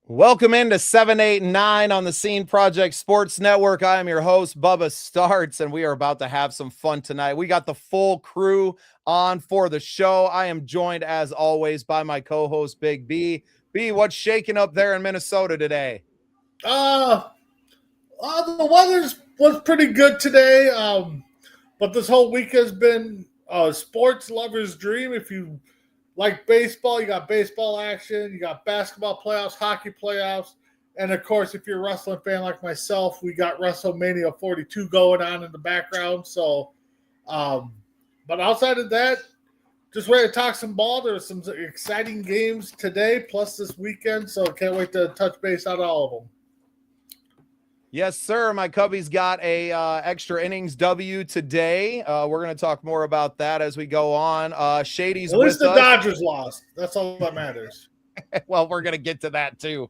Welcome into 789 on the Scene Project Sports Network. I am your host, Bubba Startz, and we are about to have some fun tonight. We got the full crew on for the show. I am joined, as always, by my co-host, Big B. B, what's shaking up there in Minnesota today? The weather was pretty good today, but this whole week has been a sports lover's dream. If you like baseball, you got baseball action, you got basketball playoffs, hockey playoffs, and of course, if you're a wrestling fan like myself, we got WrestleMania 42 going on in the background. So, but outside of that, just ready to talk some ball. There's some exciting games today, plus this weekend, so can't wait to touch base on all of them. Yes, sir. My Cubbies got a extra innings W today. We're going to talk more about that as we go on. Shady's At least with the us. Dodgers lost. That's all that matters. Well, we're going to get to that too.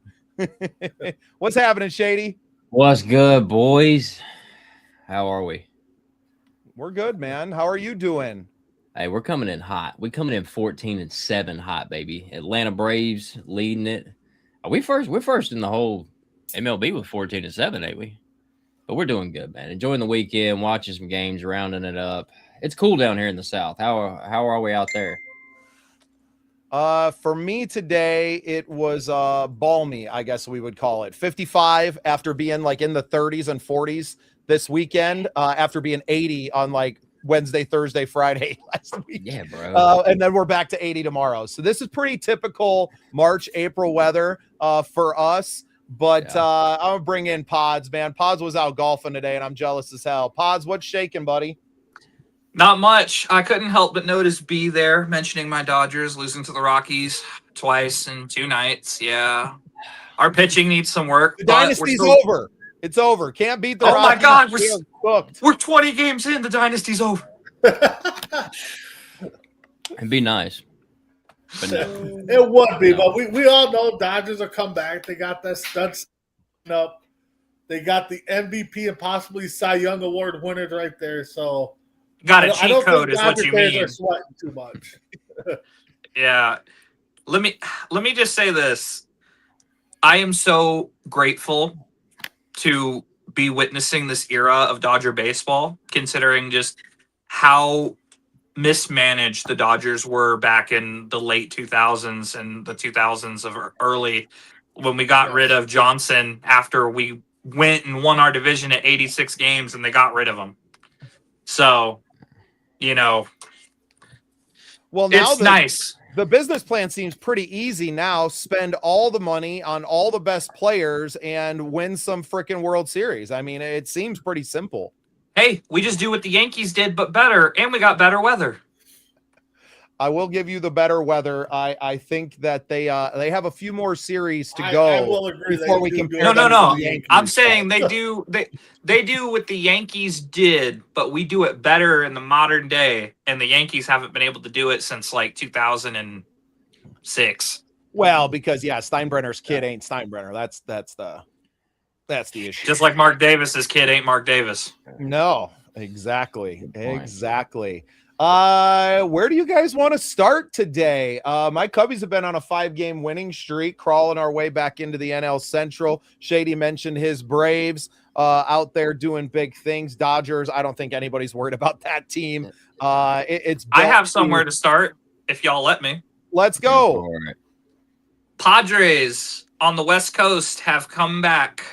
What's happening, Shady? What's good, boys? How are we? We're good, man. How are you doing? Hey, we're coming in hot. We're coming in 14-7 hot, baby. Atlanta Braves leading it. Are we first? We're first in the whole MLB with 14-7, ain't we? But we're doing good, man. Enjoying the weekend, watching some games, rounding it up. It's cool down here in the South. How are we out there? For me today, it was balmy, I guess we would call it. 55 after being like in the 30s and 40s this weekend, after being 80 on like Wednesday, Thursday, Friday last week. Yeah, bro. And then we're back to 80 tomorrow. So this is pretty typical March, April weather for us. But Yeah. I'm going to bring in Pods, man. Pods was out golfing today, and I'm jealous as hell. Pods, what's shaking, buddy? Not much. I couldn't help but notice B there mentioning my Dodgers losing to the Rockies twice in 2 nights. Yeah. Our pitching needs some work. The but dynasty's we're still- over. It's over. Can't beat the Oh my Rockies. God, We're cooked. We're 20 games in. The dynasty's over. It'd be nice. But no. It would be, No. but we all know Dodgers will come back. They got that stud up. They got the MVP and possibly Cy Young Award winners right there. So Got a I cheat don't code think is what Dodger you fans mean. are sweating too much. Yeah. Let me just say this. I am so grateful to be witnessing this era of Dodger baseball, considering just how mismanaged the Dodgers were back in the late 2000s and the 2000s of early, when we got rid of Johnson after we went and won our division at 86 games and they got rid of him. So, Well, now it's nice. The business plan seems pretty easy now. Spend all the money on all the best players and win some freaking World Series. I mean, it seems pretty simple. Hey, we just do what the Yankees did, but better, and we got better weather. I will give you the better weather. I think that they have a few more series to go I will agree before they we do compare. good. them No. to the Yankees. I'm saying they do what the Yankees did, but we do it better in the modern day, and the Yankees haven't been able to do it since like 2006. Well, because Steinbrenner's kid ain't Steinbrenner. That's the issue. Just like Mark Davis's kid ain't Mark Davis. No, exactly. Good point. Exactly. Where do you guys want to start today? My Cubbies have been on a 5-game winning streak, crawling our way back into the NL Central. Shady mentioned his Braves out there doing big things. Dodgers, I don't think anybody's worried about that team. It's I have somewhere to start if y'all let me. Let's go. All right. Padres on the West Coast have come back,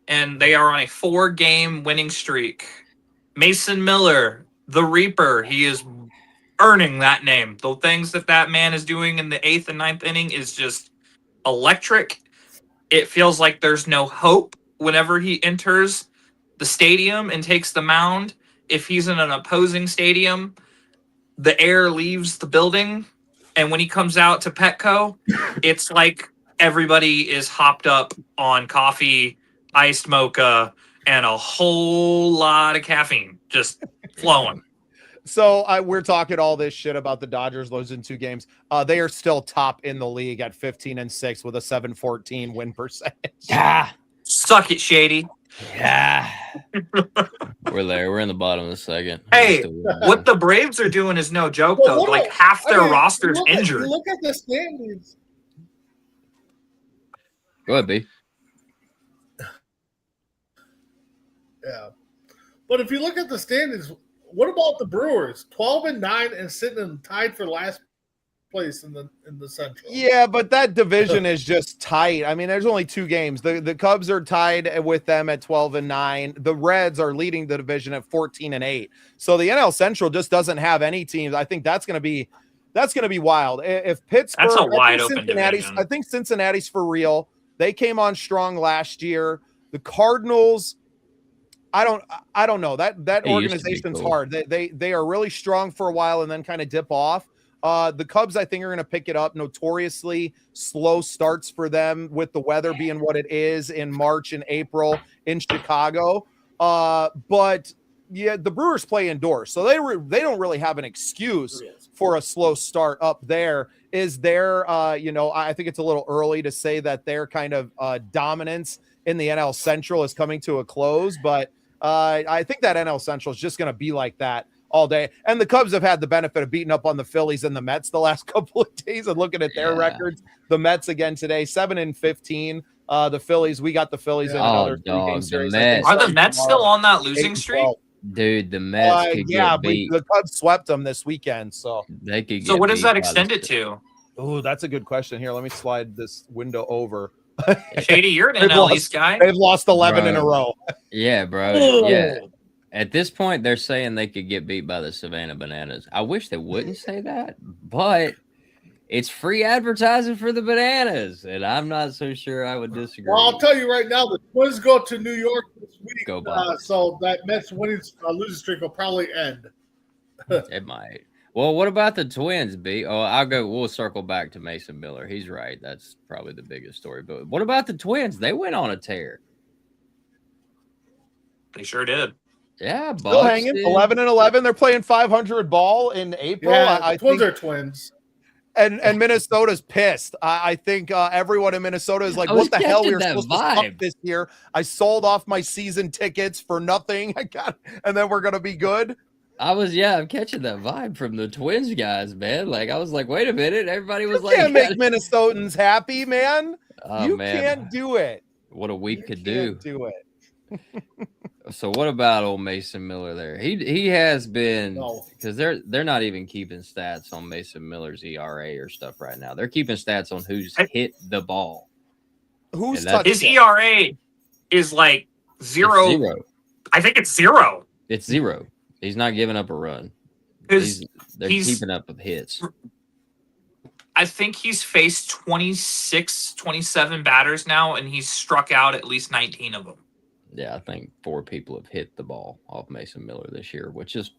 and they are on a 4-game winning streak. Mason Miller, the Reaper, he is earning that name. The things that man is doing in the 8th and 9th inning is just electric. It feels like there's no hope whenever he enters the stadium and takes the mound. If he's in an opposing stadium, the air leaves the building. And when he comes out to Petco, it's like everybody is hopped up on coffee, iced mocha, and a whole lot of caffeine just flowing. So we're talking all this shit about the Dodgers losing 2 games. They are still top in the league at 15-6 with a 714 win percentage. Yeah. Suck it, Shady. Yeah. We're there. We're in the bottom of the second. Hey, what the Braves are doing is no joke, Well, though. what Like about- half their roster's look at- injured. Look at the standings. Go ahead, B. Yeah. But if you look at the standings, what about the Brewers? 12-9 and sitting tied for last place in the Central. Yeah, but that division is just tight. I mean, there's only 2 games. The Cubs are tied with them at 12-9. The Reds are leading the division at 14-8. So the NL Central just doesn't have any teams. I think that's going to be wild. If Pittsburgh, That's a wide open division. I think Cincinnati's for real. They came on strong last year. The Cardinals, I don't know. That organization's cool. hard. They are really strong for a while and then kind of dip off. The Cubs, I think, are going to pick it up. Notoriously slow starts for them with the weather being what it is in March and April in Chicago. But yeah, the Brewers play indoors, so they don't really have an excuse for a slow start up there. Is there, I think it's a little early to say that their kind of dominance in the NL Central is coming to a close, but I think that NL Central is just going to be like that all day. And the Cubs have had the benefit of beating up on the Phillies and the Mets the last couple of days and looking at their records. The Mets again today, 7-15. The Phillies, we got the Phillies in another 3-game series. Are the Mets still on that losing streak? Dude, the Mets could get beat. The Cubs swept them this weekend, so they could. So what does that extend it to? Oh, that's a good question. Here, let me slide this window over. Shady, you're an NL East guy. They've lost 11 in a row. Yeah, bro. Yeah. At this point, they're saying they could get beat by the Savannah Bananas. I wish they wouldn't say that, but it's free advertising for the Bananas, and I'm not so sure I would disagree. Well, I'll tell you right now, the Twins go to New York this week, Go so that Mets winning losing streak will probably end. It might. Well, what about the Twins, B? Oh, we'll circle back to Mason Miller. He's right. That's probably the biggest story. But what about the Twins? They went on a tear. They sure did. Yeah, still hanging 11-11. They're playing 500 ball in April. Yeah, I Twins think, are Twins. And Minnesota's pissed. I think everyone in Minnesota is like, "What the hell? We were supposed to suck this year. I sold off my season tickets for nothing. And then we're gonna be good." I'm catching that vibe from the Twins guys, man. Like I was like, wait a minute. Everybody was you can't make Minnesotans happy, man. Oh, man. Can't do it. What a week could do. Do it. So what about old Mason Miller there? He has been, because they're not even keeping stats on Mason Miller's ERA or stuff right now. They're keeping stats on who's hit the ball. Who's touched his ERA is like zero. I think it's 0. It's 0. He's not giving up a run. They're keeping up with hits. I think he's faced 26, 27 batters now, and he's struck out at least 19 of them. Yeah, I think 4 people have hit the ball off Mason Miller this year, which is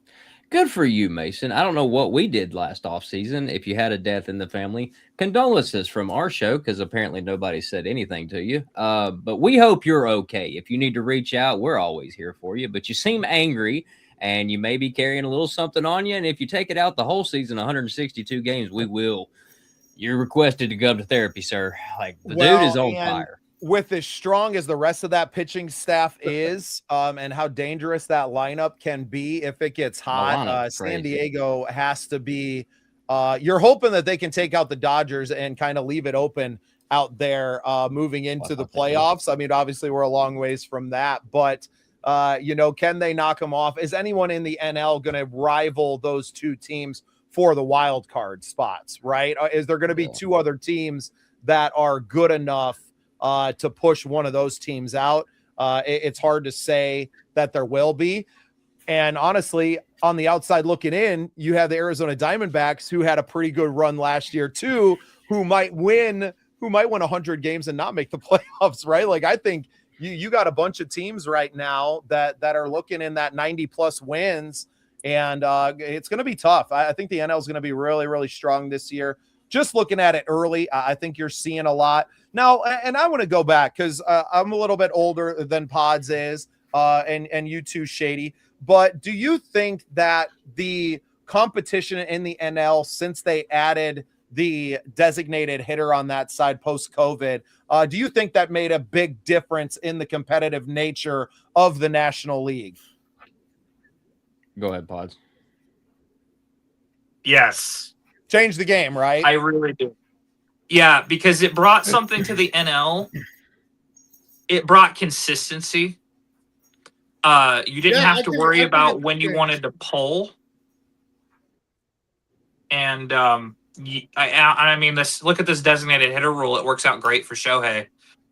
good for you, Mason. I don't know what we did last offseason. If you had a death in the family, condolences from our show, because apparently nobody said anything to you. But we hope you're okay. If you need to reach out, we're always here for you. But you seem angry, and you may be carrying a little something on you. And if you take it out the whole season, 162 games, we will. You're requested to come to therapy, sir. Like, the dude is on fire. With as strong as the rest of that pitching staff is, and how dangerous that lineup can be if it gets hot, San Diego has to be. You're hoping that they can take out the Dodgers and kind of leave it open out there moving into the playoffs. I mean, obviously we're a long ways from that, but can they knock them off? Is anyone in the NL going to rival those 2 teams for the wild card spots? Right? Is there going to be 2 other teams that are good enough to push one of those teams out? It's hard to say that there will be. And honestly, on the outside looking in, you have the Arizona Diamondbacks, who had a pretty good run last year too, who might win 100 games and not make the playoffs, right? Like, I think you got a bunch of teams right now that are looking in that 90 plus wins, and it's going to be tough. I think the NL is going to be really, really strong this year. Just looking at it early, I think you're seeing a lot. Now, and I want to go back because I'm a little bit older than Pods is, and you too, Shady. But do you think that the competition in the NL, since they added the designated hitter on that side post-COVID, do you think that made a big difference in the competitive nature of the National League? Go ahead, Pods. Yes. Change the game, right? I really do. Yeah, because it brought something to the NL it brought consistency. You didn't have to worry about when you wanted to pull. And I mean, look at this designated hitter rule. It works out great for Shohei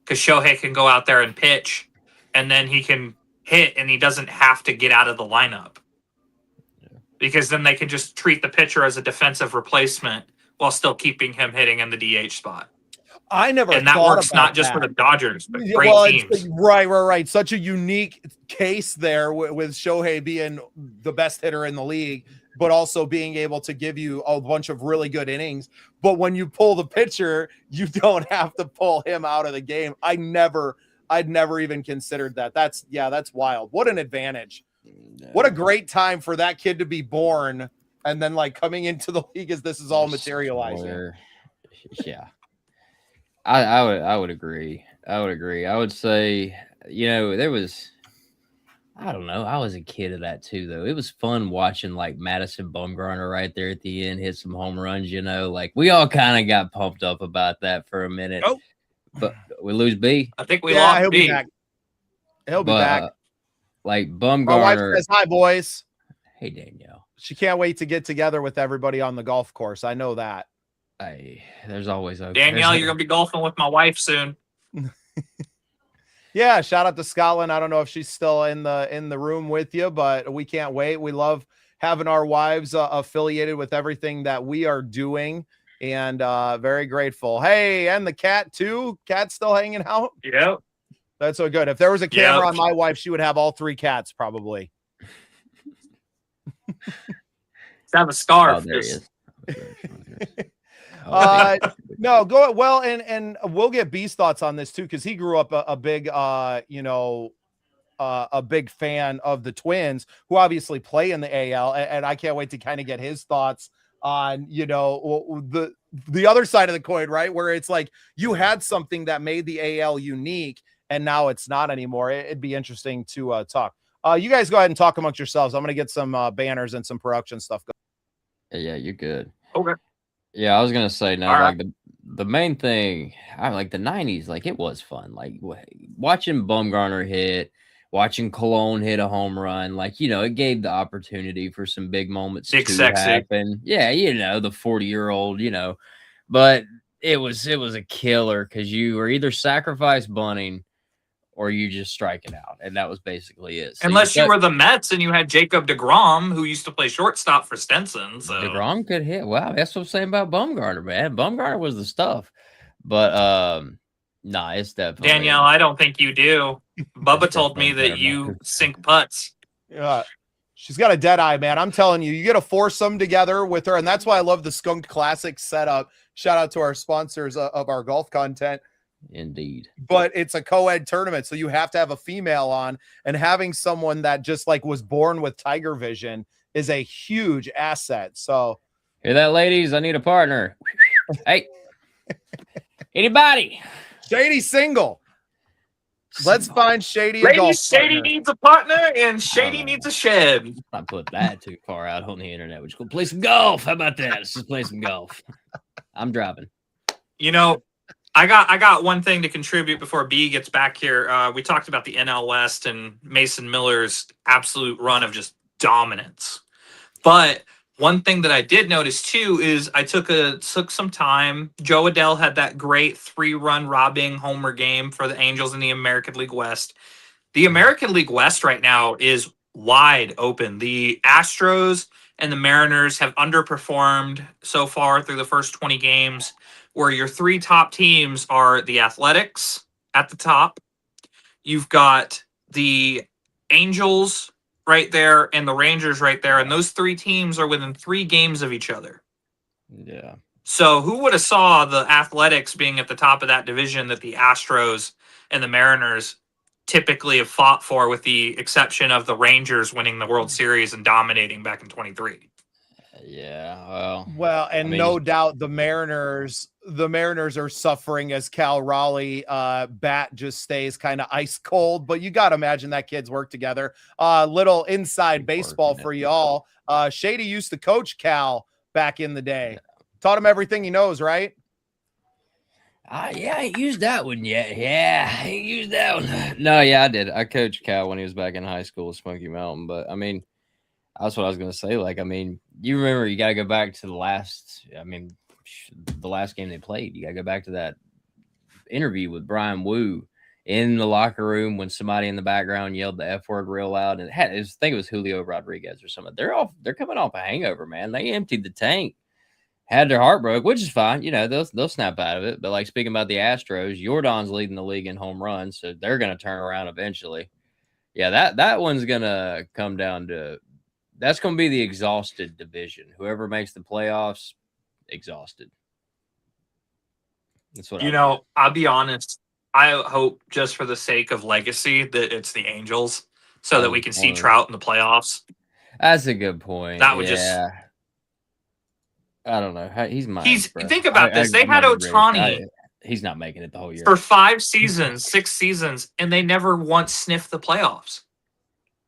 because Shohei can go out there and pitch, and then he can hit, and he doesn't have to get out of the lineup. Because then they can just treat the pitcher as a defensive replacement while still keeping him hitting in the DH spot. I never and that thought works about not just that. for the Dodgers, but great teams. Right. Such a unique case there with Shohei being the best hitter in the league, but also being able to give you a bunch of really good innings. But when you pull the pitcher, you don't have to pull him out of the game. I'd never even considered that. That's wild. What an advantage. What a great time for that kid to be born and then like coming into the league as this is all materializing. Yeah. I would agree. I would say, there was, I don't know. I was a kid of that too, though. It was fun watching like Madison Bumgarner right there at the end hit some home runs. Like we all kind of got pumped up about that for a minute. Oh, but we lose B. I think we lost he'll B. be back. He'll be back. Like Bumgarner. My wife says hi, boys. Hey, Danielle. She can't wait to get together with everybody on the golf course. I know that. There's always Danielle, you're gonna be golfing with my wife soon. Yeah, shout out to Scotland. I don't know if she's still in the room with you, but we can't wait. We love having our wives affiliated with everything that we are doing, and very grateful. Hey, and the cat too. Cat's still hanging out. Yep. That's so good. If there was a camera on my wife, she would have all 3 cats probably. Have a scarf. Oh, there he is. No, go well, and we'll get B's thoughts on this too, because he grew up a big a big fan of the Twins, who obviously play in the AL, and I can't wait to kind of get his thoughts on the other side of the coin, right? Where it's like you had something that made the AL unique, and now it's not anymore. It'd be interesting to talk. You guys go ahead and talk amongst yourselves. I'm gonna get some banners and some production stuff going. Yeah, you're good. Okay. Yeah, I was gonna say now, All right. like the main thing, I like the '90s. Like it was fun. Like watching Bumgarner hit, watching Cologne hit a home run. Like it gave the opportunity for some big moments to happen. Yeah, the 40-year-old. But it was a killer because you were either sacrifice bunting or you just strike it out, and that was basically it. So unless you were the Mets and you had Jacob deGrom, who used to play shortstop for Stinson. So deGrom could hit. Wow, that's what I'm saying about Bumgarner, man. Bumgarner was the stuff. But it's definitely Danielle, I don't think you do. Bubba told me that you sink putts. Yeah. She's got a dead eye, man. I'm telling you, you get a foursome together with her, and that's why I love the Skunk Classic setup. Shout out to our sponsors of our golf content. Indeed. But it's a co-ed tournament, so you have to have a female on, and having someone that just like was born with tiger vision is a huge asset. So hear that, ladies? I need a partner. Hey, anybody? Shady single. Let's find Shady a golf Shady partner. needs a partner, and Shady needs a shed. Not put that too far out on the internet. Let's go play some golf. How about that? Let's just play some golf. I'm driving. I got one thing to contribute before B gets back here. We talked about the NL West and Mason Miller's absolute run of just dominance. But one thing that I did notice too is I took some time. Joe Adell had that great 3-run robbing homer game for the Angels in the American League West. The American League West right now is wide open. The Astros and the Mariners have underperformed so far through the first 20 games, where your 3 top teams are the Athletics at the top. You've got the Angels right there and the Rangers right there. And those 3 teams are within 3 games of each other. Yeah. So who would have saw the Athletics being at the top of that division that the Astros and the Mariners typically have fought for, with the exception of the Rangers winning the World Series and dominating back in 23. Yeah, and no doubt the Mariners are suffering as Cal Raleigh bat just stays kind of ice cold, but you got to imagine that kids work together. Little inside baseball for y'all. Shady used to coach Cal back in the day. Taught him everything he knows, right? I ain't used that one yet. Yeah, I ain't used that one. No, yeah, I did. I coached Cal when he was back in high school at Smoky Mountain. But I mean, that's what I was gonna say. Like, I mean, you remember you gotta go back to the last game they played. You gotta go back to that interview with Brian Wu in the locker room when somebody in the background yelled the F word real loud. And I think it was Julio Rodriguez or something. They're coming off a hangover, man. They emptied the tank. Had their heart broke, which is fine. You know, they'll snap out of it. But like speaking about the Astros, Jordan's leading the league in home runs, so they're going to turn around eventually. Yeah, that one's going to come down to that's going to be the exhausted division. Whoever makes the playoffs, exhausted. That's what I'll be honest. I hope just for the sake of legacy that it's the Angels so that we can see Trout in the playoffs. That's a good point. That would I don't know. Think about this. They had Ohtani. He's not making it the whole year. For 5 seasons, 6 seasons, and they never once sniffed the playoffs.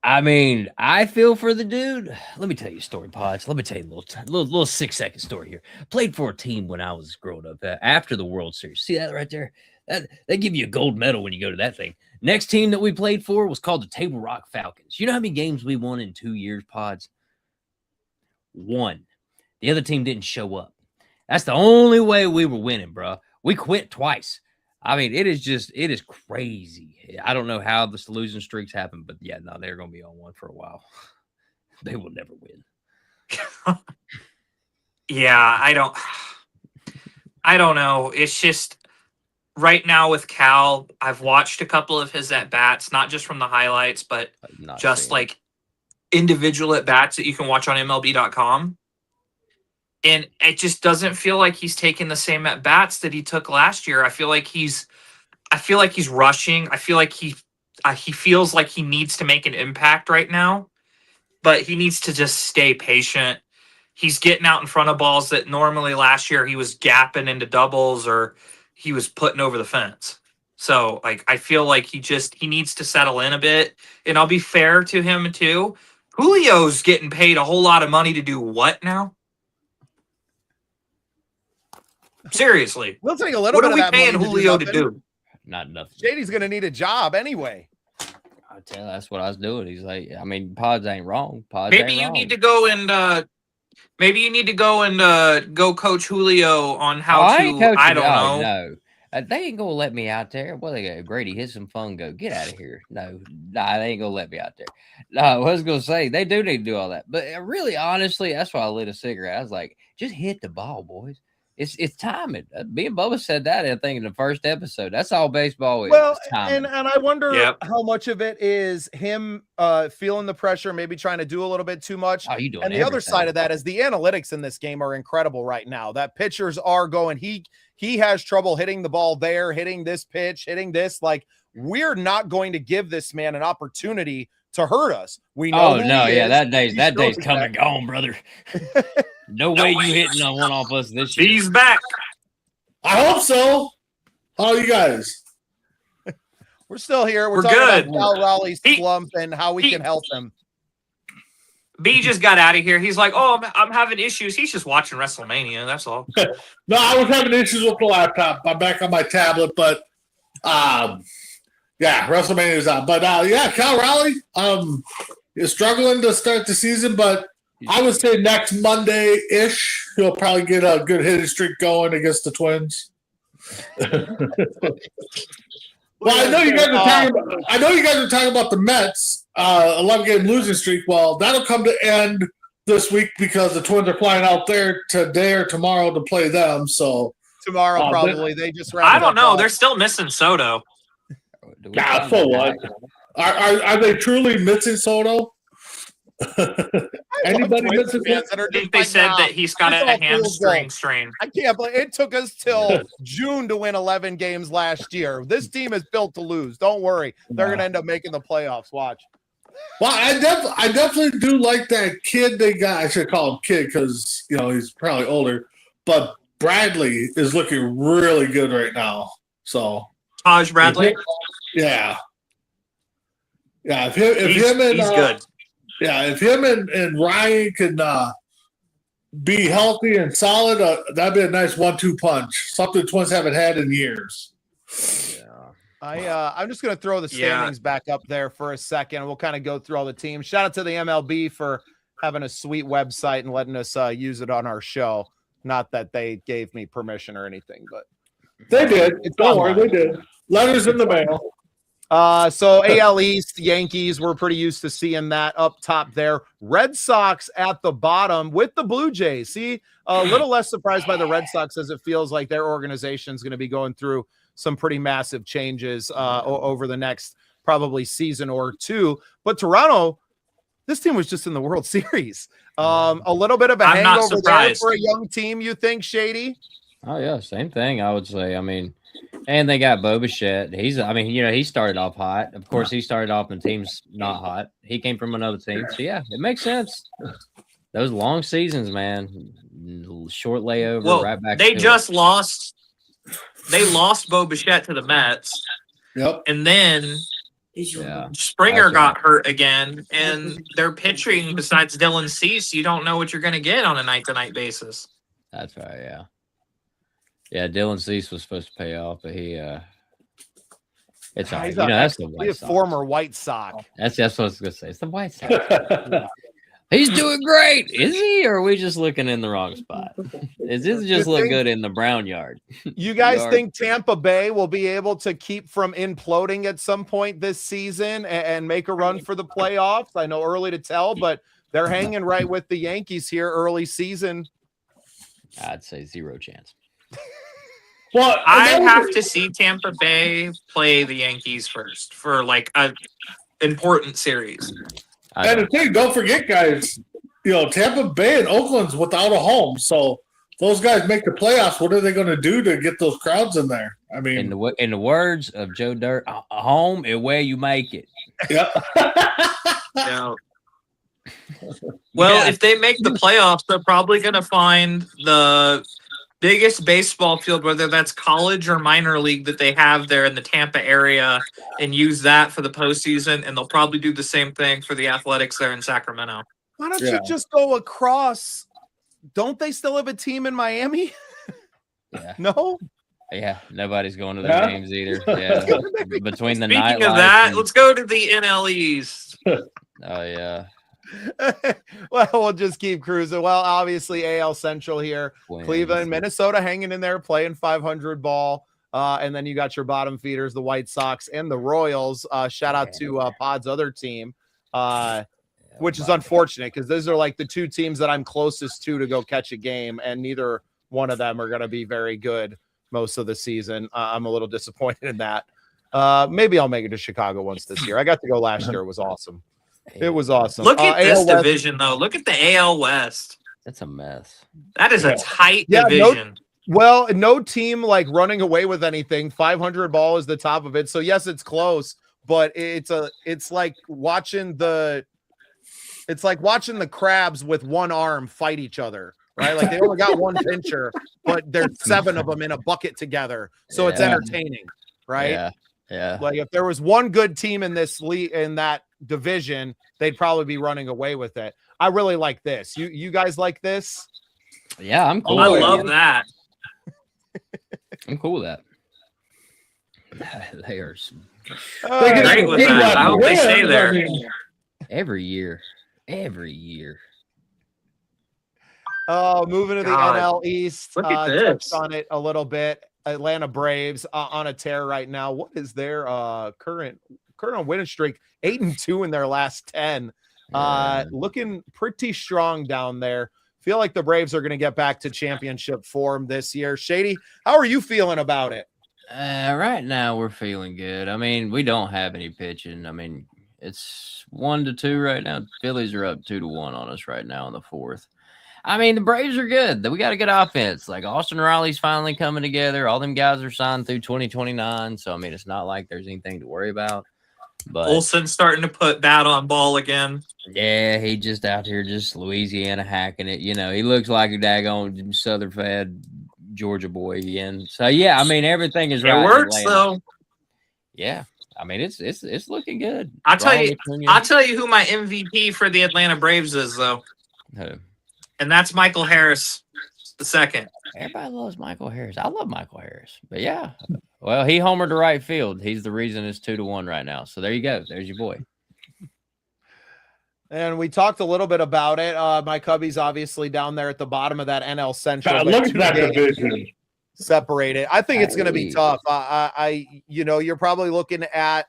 I mean, I feel for the dude. Let me tell you a story, Pods. Let me tell you a little 6-second story here. Played for a team when I was growing up after the World Series. See that right there? They give you a gold medal when you go to that thing. Next team that we played for was called the Table Rock Falcons. You know how many games we won in 2 years, Pods? 1. The other team didn't show up. That's the only way we were winning, bro. We quit twice. I mean, it is crazy. I don't know how this losing streaks happen, but yeah, no, they're going to be on one for a while. They will never win. Yeah, I don't know. It's just right now with Cal, I've watched a couple of his at-bats, not just from the highlights, but just like individual at-bats that you can watch on MLB.com. And it just doesn't feel like he's taking the same at bats that he took last year. I feel like he's rushing. I feel like he feels like he needs to make an impact right now, but he needs to just stay patient. He's getting out in front of balls that normally last year he was gapping into doubles or he was putting over the fence. So like, I feel like he needs to settle in a bit, and I'll be fair to him too. Julio's getting paid a whole lot of money to do what now? Seriously, we'll take a little bit of that. What are we paying Julio to do? Not nothing. Shady's going to need a job anyway. I tell you, that's what I was doing. He's like, I mean, Pods ain't wrong. Maybe you need to go and go coach Julio on how to. I don't know. No, they ain't gonna let me out there. Well, they go, Grady, hit some fun. Go get out of here. No, they ain't gonna let me out there. No, I was gonna say they do need to do all that, but really, honestly, that's why I lit a cigarette. I was like, just hit the ball, boys. It's timing. Me and Bubba said that, I think, in the first episode. That's all baseball is. Well, and I wonder how much of it is him feeling the pressure, maybe trying to do a little bit too much. Oh, you doing and the other side of that is the analytics in this game are incredible right now. That pitchers are going, he has trouble hitting the ball there, hitting this pitch, hitting this. Like, we're not going to give this man an opportunity to hurt us. We know. Oh no, yeah, that day's come and gone, brother. No way you hitting on one off us this year. He's back. I hope so. How are you guys? We're still here. We're talking good. About Cal Raleigh's slump and how we can help him. B just got out of here. He's like, "Oh, I'm having issues." He's just watching WrestleMania. That's all. No, I was having issues with the laptop. I'm back on my tablet, but yeah, WrestleMania is on. But yeah, Cal Raleigh is struggling to start the season, but I would say next Monday-ish, he'll probably get a good hitting streak going against the Twins. Well, I know you guys are talking about the Mets, 11-game losing streak. Well, that'll come to end this week because the Twins are flying out there today or tomorrow to play them. So tomorrow, probably they just. I don't know. They're still missing Soto. Yeah, so what? Are they truly missing Soto? Anybody missing Soto? I think they said that he's got a hamstring strain. I can't believe it took us till June to win 11 games last year. This team is built to lose. Don't worry. They're going to end up making the playoffs. Watch. Well, I definitely do like that kid they got. I should call him kid because, he's probably older. But Bradley is looking really good right now. So Taj Bradley? Yeah. Yeah, if him and he's good. Yeah, if him and Ryan can be healthy and solid, that'd be a nice 1-2 punch. Something the Twins haven't had in years. I'm just going to throw the standings back up there for a second. We'll kind of go through all the teams. Shout out to the MLB for having a sweet website and letting us use it on our show. Not that they gave me permission or anything, but they did. Don't worry, they did. Letters in the mail. So AL East, Yankees, we're pretty used to seeing that up top there. Red Sox at the bottom with the Blue Jays. See, a little less surprised by the Red Sox as it feels like their organization is going to be going through some pretty massive changes over the next probably season or two. But Toronto, this team was just in the World Series. A little bit of a hangover there for a young team, you think, Shady? Oh, yeah, same thing, I would say. I mean, and they got Bubba. He started off hot. Of course, he started off in teams not hot. He came from another team. So, yeah, it makes sense. Those long seasons, man. Short layover, right back. They just lost. They lost Bo Bichette to the Mets. Yep. And then Springer got hurt again. And their pitching, besides Dylan Cease, you don't know what you're going to get on a night-to-night basis. That's right, yeah. Yeah, Dylan Cease was supposed to pay off, but it's all right. That's the White Sox. Former White Sox. That's what I was going to say. It's the White Sox. He's doing great. Is he? Or are we just looking in the wrong spot? Is this just look good in the brown yard? You guys think Tampa Bay will be able to keep from imploding at some point this season and make a run for the playoffs? I know early to tell, but they're hanging right with the Yankees here early season. I'd say 0 chance. Well, I have to see Tampa Bay play the Yankees first for like an important series. And the thing, don't forget, guys, Tampa Bay and Oakland's without a home. So those guys make the playoffs. What are they going to do to get those crowds in there? I mean, in the words of Joe Dirt, a home is where you make it. Yeah. Well, if they make the playoffs, they're probably going to find the biggest baseball field, whether that's college or minor league, that they have there in the Tampa area and use that for the postseason. And they'll probably do the same thing for the Athletics there in Sacramento. Why don't you just go across? Don't they still have a team in Miami? Yeah. No? Yeah, nobody's going to their games either. Yeah. Between the nightlife. Speaking of that, let's go to the NL East. Oh, yeah. Well, we'll just keep cruising. Well, obviously AL Central here. Twins. Cleveland, Minnesota hanging in there, playing 500 ball. And then you got your bottom feeders, the White Sox and the Royals. Shout out to Pod's other team, which is unfortunate because those are like the two teams that I'm closest to go catch a game, and neither one of them are going to be very good most of the season. I'm a little disappointed in that. Maybe I'll make it to Chicago once this year. I got to go last year. It was awesome. It was awesome. Look at this division, though. Look at the AL West. That's a mess. That is a tight division. No team like running away with anything. 500 ball is the top of it. So yes, it's close, but it's like watching the crabs with one arm fight each other, right? Like they only got one pitcher, but there's 7 of them in a bucket together. So it's entertaining, right? Yeah. Like if there was one good team in this league, in that division, they'd probably be running away with it. I really like this. You guys like this? Yeah, I'm cool. I love that. I'm cool with that. They are great with that. I hope they stay there. Every year. Oh, moving to the NL East. Look at this. Touched on it a little bit. Atlanta Braves on a tear right now. What is their current winning streak? 8-2 in their last 10. Looking pretty strong down there. Feel like the Braves are going to get back to championship form this year. Shady, how are you feeling about it? Right now we're feeling good. I mean, we don't have any pitching. I mean, it's 1-2 right now. Phillies are up 2-1 on us right now in the 4th. I mean, the Braves are good. We got a good offense. Like Austin Riley's finally coming together. All them guys are signed through 2029. So I mean, it's not like there's anything to worry about. But Olsen's starting to put bat on ball again. Yeah, he just out here, just Louisiana hacking it. He looks like a daggone Southern fed Georgia boy again. So yeah, I mean, everything is right. It works though. Yeah, I mean, it's looking good. I'll tell you who my MVP for the Atlanta Braves is though. Who? And that's Michael Harris the second. Everybody loves Michael Harris. I love Michael Harris. But yeah. Well, he homered to right field. He's the reason it's 2-1 right now. So there you go. There's your boy. And we talked a little bit about it. My Cubbies obviously down there at the bottom of that NL Central. God, look at that division. Separated. I think it's going to be tough. You're probably looking at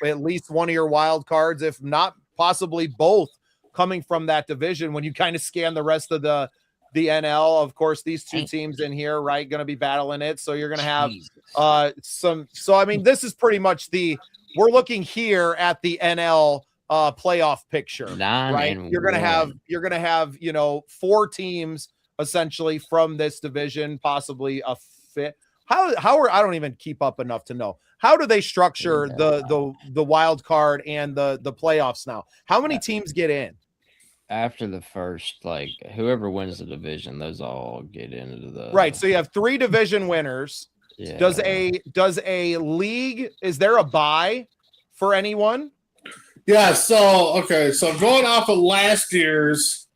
least one of your wild cards, if not possibly both, coming from that division. When you kind of scan the rest of the NL, of course, these two teams in here, right, going to be battling it. So you're going to have some. So I mean, this is pretty much we're looking here at the NL playoff picture, right? You're going to have 4 teams essentially from this division, possibly a fit. How I don't even keep up enough to know. How do they structure the wild card and the playoffs now? How many teams get in? After the first, whoever wins the division, those all get into the right. So you have 3 division winners. Yeah. Does a league, is there a bye for anyone? Yeah, so going off of last year's,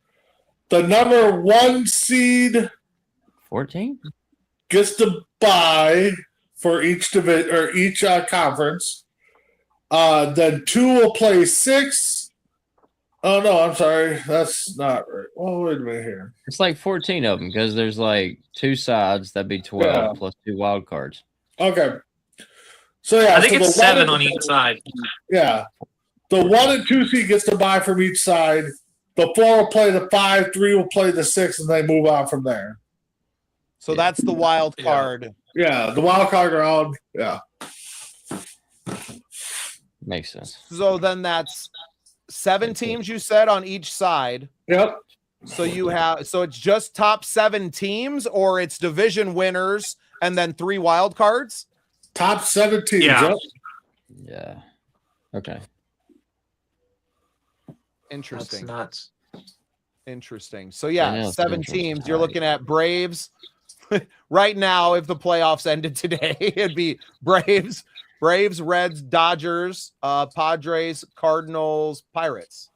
the number 1 seed 14 gets to bye for each division or each conference. Then 2 will play 6. Oh no, I'm sorry, that's not right. Well, wait a minute here. It's 14 of them because there's 2 sides. That'd be 12 plus 2 wild cards. Okay. So yeah, I think it's 7 on each side. Yeah. The 1 and 2 seed gets to bye from each side. The 4 will play the 5, 3 will play the 6, and they move on from there. So that's the wild card. Yeah, the wild card round. Yeah. Makes sense. So then that's 7 teams you said on each side. Yep. So it's just top 7 teams, or it's division winners and then 3 wild cards? Top 7 teams. Yeah. Yep. Yeah. Okay. Interesting. That's nuts. Interesting. So yeah, 7 teams. tight. You're looking at Braves. Right now, if the playoffs ended today, it'd be Braves, Reds, Dodgers, Padres, Cardinals, Pirates.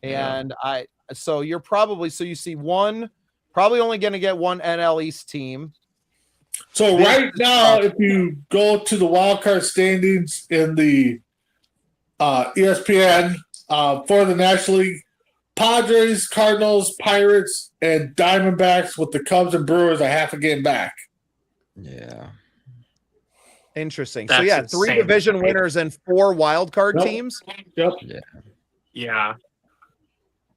And you see one, probably only going to get one NL East team. So right now, if you go to the wild card standings in the ESPN for the National League, Padres, Cardinals, Pirates, and Diamondbacks with the Cubs and Brewers a half a game back. Yeah. Interesting. That's so yeah, insane. 3 division winners and 4 wild card teams. Yep. Yeah.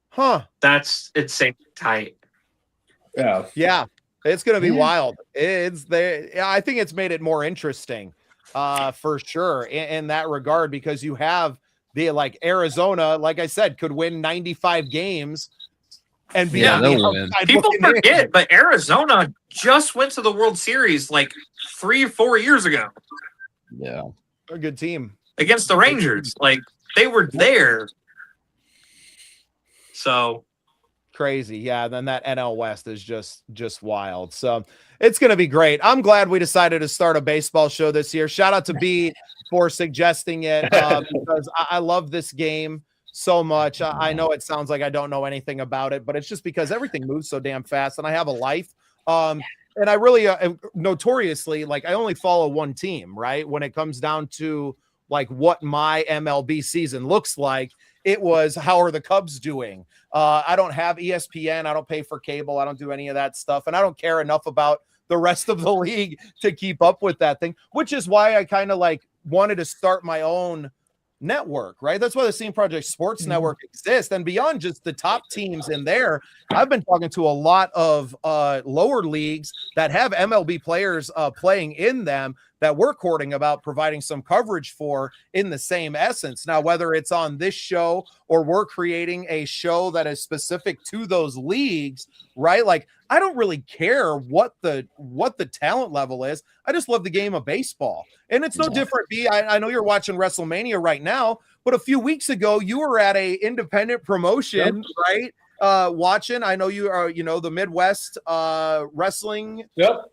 Huh. That's insane tight. Yeah. Yeah. It's going to be wild. It's there. I think it's made it more interesting for sure in that regard, because you have Arizona, like I said, could win 95 games and be on the outside. People looking forget, in. but Arizona just went to the World Series 3 or 4 years ago Yeah. They're a good team against the Rangers. They were there. So crazy. Yeah. Then that NL West is just wild. So it's going to be great. I'm glad we decided to start a baseball show this year. Shout out to B for suggesting it because I love this game so much. I know it sounds like I don't know anything about it, but it's just because everything moves so damn fast and I have a life. And I really notoriously, I only follow one team, right? When it comes down to what my MLB season looks like, it was, how are the Cubs doing? I don't have ESPN. I don't pay for cable. I don't do any of that stuff. And I don't care enough about the rest of the league to keep up with that thing, which is why I kind of wanted to start my own network, right? That's why the Scene Project Sports Network exists. And beyond just the top teams in there, I've been talking to a lot of lower leagues that have MLB players playing in them that we're courting about providing some coverage for in the same essence. Now, whether it's on this show or we're creating a show that is specific to those leagues, right? I don't really care what the talent level is. I just love the game of baseball. And it's no different. B, I know you're watching WrestleMania right now, but a few weeks ago you were at a independent promotion, right? Watching. I know you are, the Midwest Wrestling. Yep.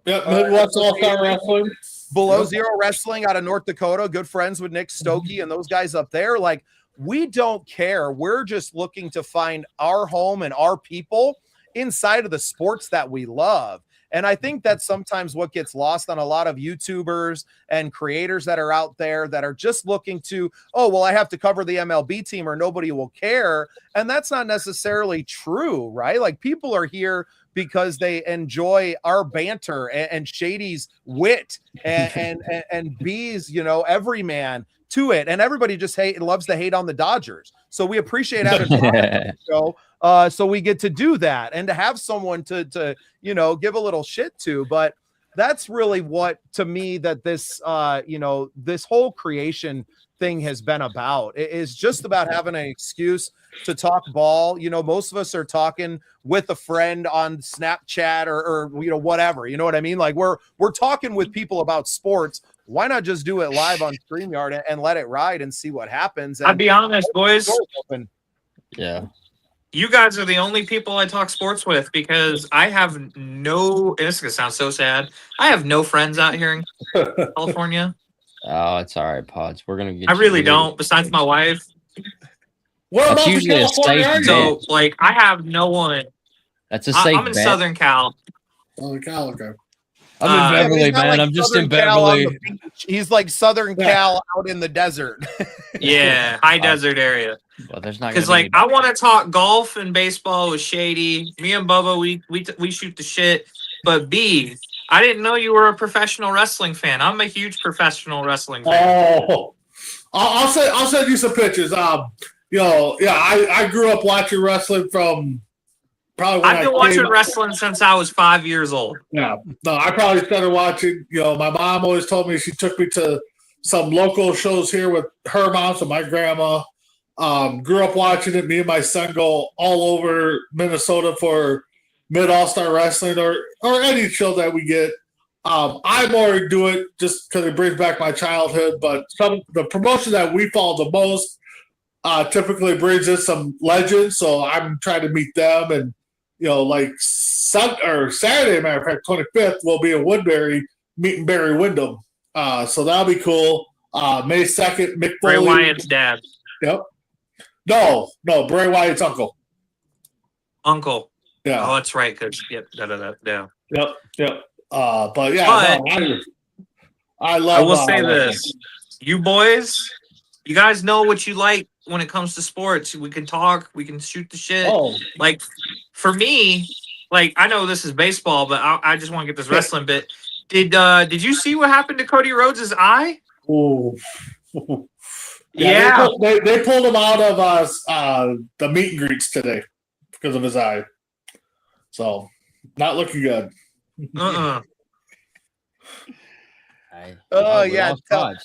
Midwest All-Star Wrestling. Below Zero Wrestling out of North Dakota. Good friends with Nick Stokey and those guys up there. We don't care. We're just looking to find our home and our people. inside of the sports that we love. And I think that's sometimes what gets lost on a lot of YouTubers and creators that are out there that are just looking to, oh, well, I have to cover the MLB team or nobody will care. And that's not necessarily true, right? Like, people are here because they enjoy our banter and Shady's wit and B's, everyman to it. And everybody just loves to hate on the Dodgers. So we appreciate having Bob on the show. So we get to do that and to have someone to give a little shit to. But that's really what, to me, that this, this whole creation thing has been about. It is just about having an excuse to talk ball. Most of us are talking with a friend on Snapchat or whatever. You know what I mean? Like, we're talking with people about sports. Why not just do it live on StreamYard and let it ride and see what happens? And I'll be honest, boys. Yeah. You guys are the only people I talk sports with, because I have no, and this is going to sound so sad, I have no friends out here in California. Oh, it's all right, Pods. We're going to get I really don't, besides my wife. What That's about usually a safe bet. So, like, I have no one. That's a safe I'm in bet. Southern Cal. Oh, Cal, okay. I'm in Beverly, he's not man. like I'm just in Southern Cal on Beverly. the beach. He's like Southern Cal out in the desert. Yeah, high desert area. Well, there's not Because, gonna like, be I want to talk golf and baseball with Shady. Me and Bubba, we shoot the shit. But B, I didn't know you were a professional wrestling fan. I'm a huge professional wrestling fan. Oh, I'll send you some pictures. I grew up watching wrestling from probably when I've been watching wrestling since I was 5 years old. Yeah, no, I probably started watching. My mom always told me, she took me to some local shows here with her mom, so my grandma. Grew up watching it. Me and my son go all over Minnesota for Mid All-Star Wrestling or any show that we get. I more do it just because it brings back my childhood, but the promotion that we follow the most typically brings in some legends, so I'm trying to meet them. And like Saturday, matter of fact, 25th, we'll be in Woodbury meeting Barry Windham. So that'll be cool. May 2nd, Mick Bray Foley. Wyatt's dad. Yep. No, Bray Wyatt's uncle. Uncle. Yeah. Oh, that's right. Cause yep. Yeah. Yep. But yeah, I love. I will say this: you boys, you guys know what you like when it comes to sports. We can talk. We can shoot the shit. Oh. Like, for me, like, I know this is baseball, but I just want to get this wrestling bit. Did you see what happened to Cody Rhodes' eye? Ooh. Yeah. They pulled him out of the meet and greets today because of his eye. So, not looking good. Oh, yeah.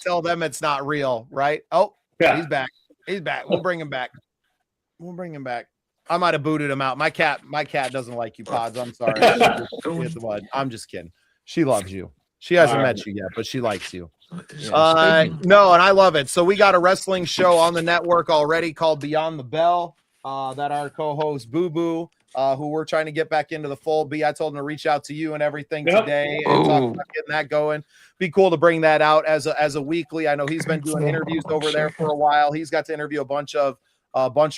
Tell them it's not real, right? Oh, yeah. He's back. We'll bring him back. I might have booted him out. My cat doesn't like you, Pods. I'm sorry. I'm just kidding. She loves you. She hasn't met you yet, but she likes you. No, and I love it. So we got a wrestling show on the network already called Beyond the Bell that our co-host Boo Boo, who we're trying to get back into the fold. B, I told him to reach out to you and everything today and talk about getting that going. Be cool to bring that out as a weekly. I know he's been doing interviews over there for a while. He's got to interview a bunch of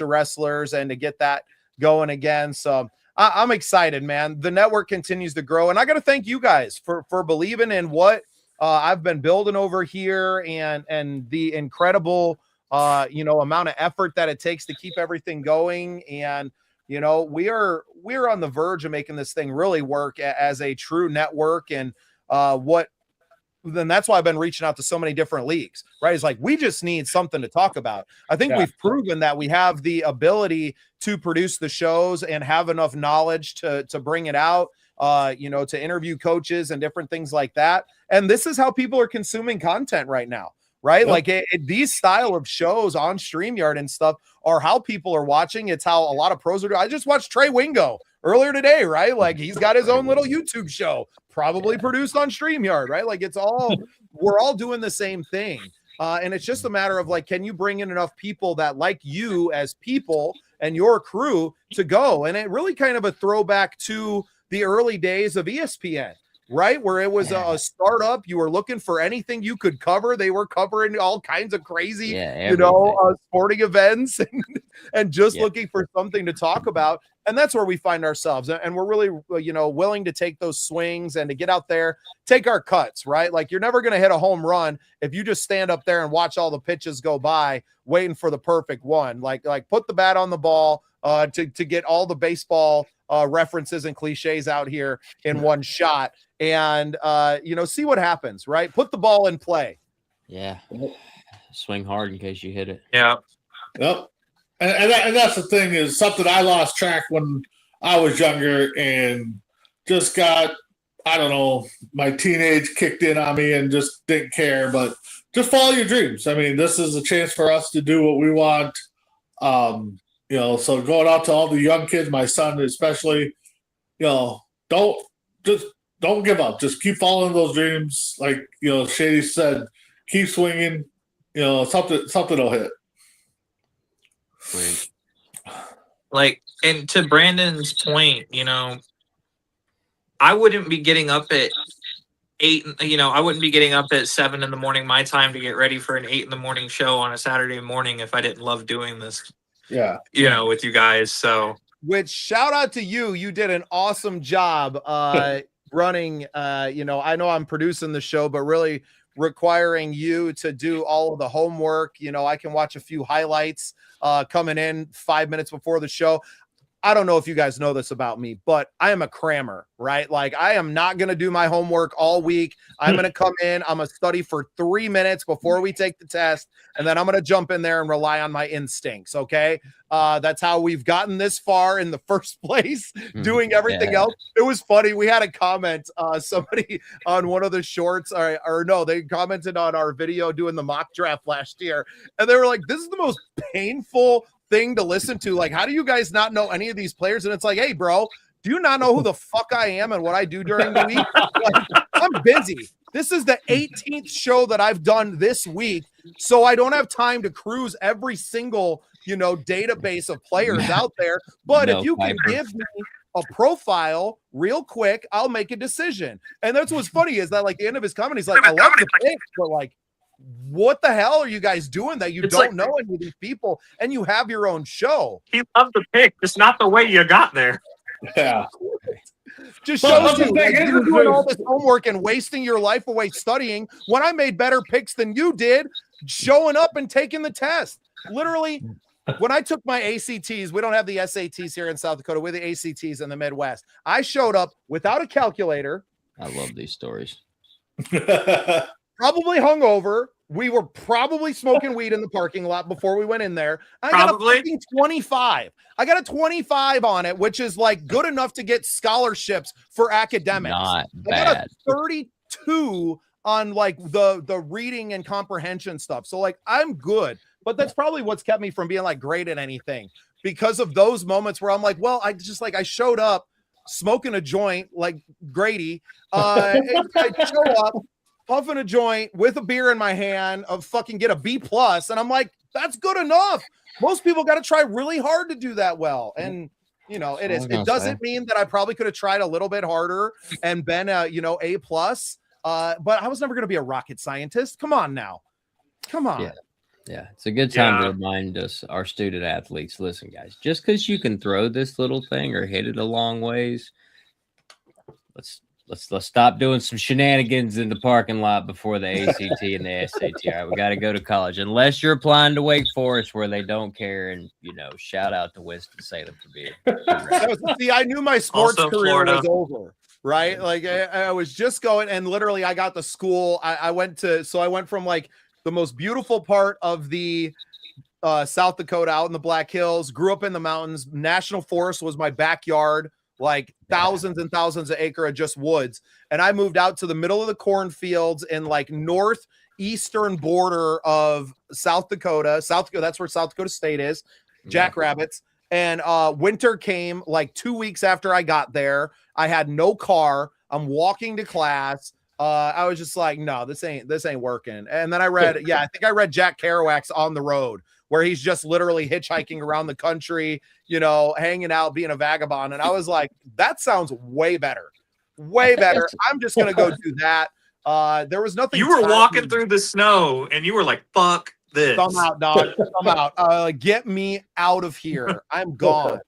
wrestlers and to get that going again. So I'm excited, man. The network continues to grow, and I got to thank you guys for believing in what I've been building over here and the incredible amount of effort that it takes to keep everything going. And we're on the verge of making this thing really work as a true network. And then that's why I've been reaching out to so many different leagues, right? It's like, we just need something to talk about. I think we've proven that we have the ability to produce the shows and have enough knowledge to bring it out, to interview coaches and different things like that. And this is how people are consuming content right now, right? Like these style of shows on StreamYard and stuff are how people are watching. It's how a lot of pros are doing. I just watched Trey Wingo earlier today, right? Like, he's got his own little YouTube show, probably produced on StreamYard, right? Like, we're all doing the same thing. And it's just a matter of, like, can you bring in enough people that like you as people and your crew to go? And it really kind of a throwback to the early days of ESPN, right? Where it was a startup. You were looking for anything you could cover. They were covering all kinds of crazy, sporting events and just looking for something to talk about. And that's where we find ourselves. And we're really, willing to take those swings and to get out there, take our cuts, right? Like, you're never going to hit a home run if you just stand up there and watch all the pitches go by waiting for the perfect one. Like put the bat on the ball to get all the baseball references and cliches out here in one shot and, see what happens, right? Put the ball in play. Yeah. Swing hard in case you hit it. Yeah. Yep. And that's the thing, is something I lost track when I was younger and just got, I don't know, my teenage kicked in on me and just didn't care. But just follow your dreams. I mean, this is a chance for us to do what we want. So going out to all the young kids, my son especially, don't give up. Just keep following those dreams. Like, Shady said, keep swinging. Something will hit. Right. Like, and to Brandon's point, I wouldn't be getting up at 8, I wouldn't be getting up at 7 in the morning, my time, to get ready for an 8 in the morning show on a Saturday morning if I didn't love doing this. Yeah. With you guys. So, which, shout out to you. You did an awesome job running. I know I'm producing the show, but really requiring you to do all of the homework. I can watch a few highlights coming in 5 minutes before the show. I don't know if you guys know this about me, but I am a crammer, right? Like, I am not going to do my homework all week. I'm going to come in, I'm going to study for 3 minutes before we take the test, and then I'm going to jump in there and rely on my instincts, okay? That's how we've gotten this far in the first place, doing everything else. It was funny. We had a comment, somebody on one of the shorts, or no, they commented on our video doing the mock draft last year, and they were like, this is the most painful thing to listen to. Like, how do you guys not know any of these players? And it's like, hey, bro, do you not know who the fuck I am and what I do during the week? Like, I'm busy. This is the 18th show that I've done this week, so I don't have time to cruise every single, database of players out there. But if you can give me a profile real quick, I'll make a decision. And that's what's funny, is that, like, the end of his comment, he's like, I love the picks, but, like, what the hell are you guys doing that you don't know any of these people and you have your own show? He loved the pick, just not the way you got there. Yeah. Just shows you, like, you're doing all this homework and wasting your life away studying when I made better picks than you did showing up and taking the test. Literally, when I took my ACTs, we don't have the SATs here in South Dakota. We're the ACTs in the Midwest. I showed up without a calculator. I love these stories. Probably hungover. We were probably smoking weed in the parking lot before we went in there. I got a fucking 25. I got a 25 on it, which is, like, good enough to get scholarships for academics. Not bad. I got a 32 on, like, the reading and comprehension stuff. So, like, I'm good. But that's probably what's kept me from being, like, great at anything, because of those moments where I'm like, well, I showed up smoking a joint like Grady. I show up puffing a joint with a beer in my hand, of fucking get a B+, and I'm like, that's good enough. Most people got to try really hard to do that well, and it is. It doesn't mean that I probably could have tried a little bit harder and been a A+, but I was never going to be a rocket scientist. Come on now, come on. Yeah, it's a good time to remind us, our student athletes, listen, guys, just because you can throw this little thing or hit it a long ways, let's stop doing some shenanigans in the parking lot before the ACT and the SAT. All right, we got to go to college, unless you're applying to Wake Forest, where they don't care. And shout out to Winston-Salem for being. See, I knew my sports Also career Florida. was over, right? Like, I was just going, and literally, I got the school. I went from, like, the most beautiful part of the South Dakota, out in the Black Hills. Grew up in the mountains. National Forest was my backyard. Like, thousands and thousands of acre of just woods. And I moved out to the middle of the cornfields in, like, northeastern border of South Dakota. That's where South Dakota State is. Jackrabbits. And winter came like 2 weeks after I got there. I had no car. I'm walking to class. I was just like, no, this ain't working. And then I read, I think I read Jack Kerouac's On the Road, where he's just literally hitchhiking around the country, hanging out, being a vagabond. And I was like, that sounds way better Way better. I'm just gonna go do that. There was nothing. You were walking through the snow and you were like, fuck this. Come out, dog. Come out. Get me out of here. I'm gone.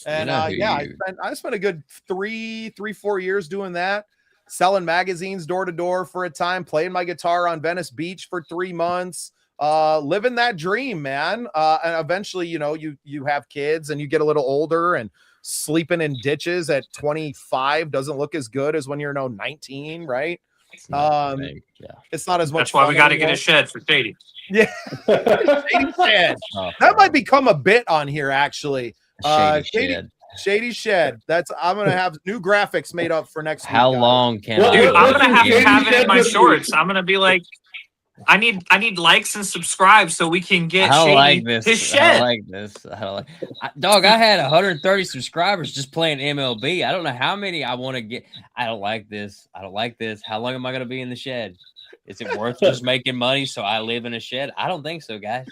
And I spent a good 4 years doing that, selling magazines door to door for a time, playing my guitar on Venice Beach for 3 months, living that dream, man. And eventually, you have kids and you get a little older, and sleeping in ditches at 25 doesn't look as good as when you're 19, right? It's not as much. That's why we got to get a shed for Shady. Yeah. Shady shed. That might become a bit on here, actually. Shady shed. I'm gonna have new graphics made up for next week. How long can dude, I'm gonna have to have it in my shorts. I'm gonna be like, I need likes and subscribe so we can get Shady his shed. I like this. Dog, I had 130 subscribers just playing MLB. I don't know how many I want to get. I don't like this. How long am I gonna be in the shed? Is it worth just making money so I live in a shed? I don't think so, guys.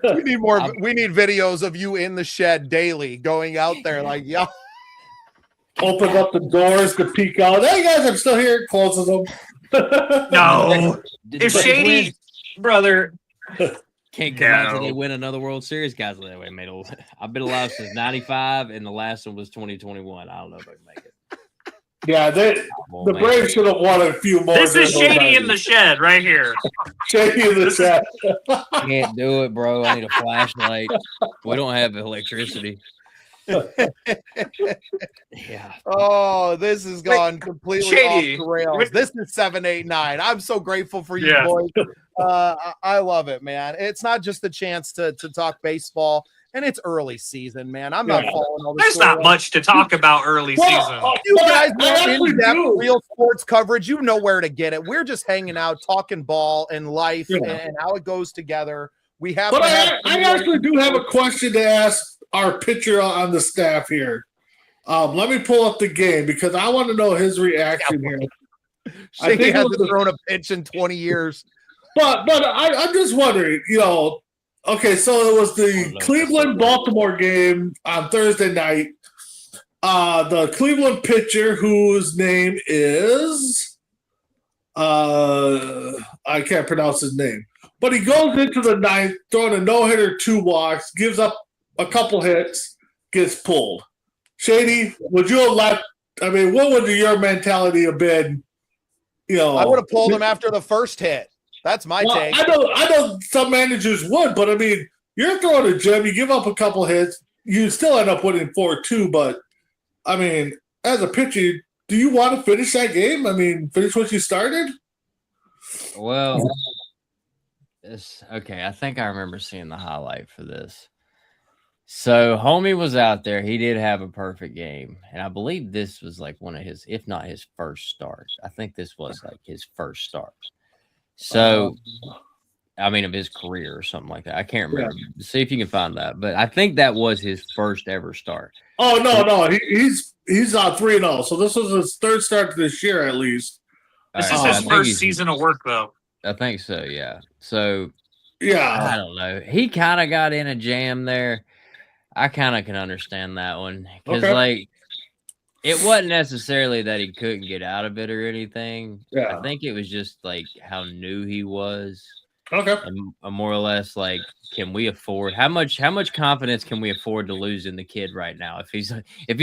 We need more. We need videos of you in the shed daily, going out there like, yeah. Opens up the doors to peek out. Hey guys, I'm still here. Closes them. No, if Shady, brother, can't come out until they win another World Series, guys. That way, mate. I've been alive since '95, and the last one was 2021. I don't know if I can make it. Yeah, the Braves should have won a few more. This is Shady in the shed right here. Shady in the shed. Can't do it, bro. I need a flashlight. We don't have electricity. Yeah. Oh, this has gone completely Shady. off the rails. This is 789. I'm so grateful for you, boys. I love it, man. It's not just a chance to talk baseball. And it's early season, man. I'm not following all this. There's not much to talk about early season. You guys want in-depth real sports coverage. You know where to get it. We're just hanging out, talking ball and life and how it goes together. We have. But I actually do have a question to ask our pitcher on the staff here. Let me pull up the game because I want to know his reaction here. He hasn't thrown a pitch in 20 years. But I'm just wondering, okay, so it was the Cleveland-Baltimore game on Thursday night. The Cleveland pitcher, whose name is I can't pronounce his name, but he goes into the ninth, throwing a no-hitter, 2 walks, gives up a couple hits, gets pulled. Shady, would you have left? I mean, what would your mentality have been? I would have pulled him after the first hit. That's my take. I know some managers would, but I mean, you're throwing a gem, you give up a couple hits, you still end up winning 4-2. But I mean, as a pitcher, do you want to finish that game? I mean, finish what you started? Well, okay. I think I remember seeing the highlight for this. So homie was out there. He did have a perfect game. And I believe this was like one of his, if not his first start. I think this was like his first start. So, I mean, of his career or something like that. I can't remember. Yeah. See if you can find that. But I think that was his first ever start. Oh, no. He's on 3-0. So this was his third start this year, at least. This is his first season of work, though. I think so, yeah. So, yeah. I don't know. He kind of got in a jam there. I kind of can understand that one. Because, it wasn't necessarily that he couldn't get out of it or anything. Yeah. I think it was just like how new he was. Okay. And more or less like, can we afford how much confidence can we afford to lose in the kid right now? If he's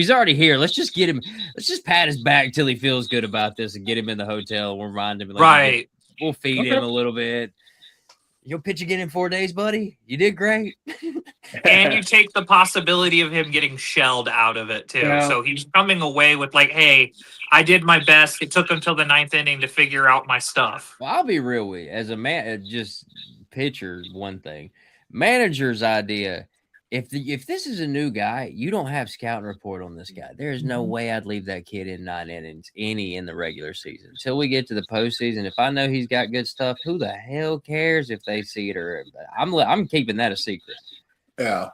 already here, let's just get him. Let's just pat his back till he feels good about this and get him in the hotel. We'll remind him. Right. We'll feed him a little bit. You'll pitch again in 4 days, buddy. You did great. And you take the possibility of him getting shelled out of it, too. Yeah. So he's coming away with like, hey, I did my best. It took until the 9th inning to figure out my stuff. Well, I'll be real with you. As a man, just pitcher, one thing. Manager's idea, if this is a new guy, you don't have scouting report on this guy. There's no way I'd leave that kid in 9 innings, in the regular season. Until we get to the postseason, if I know he's got good stuff, who the hell cares if they see it or I'm keeping that a secret. Yeah.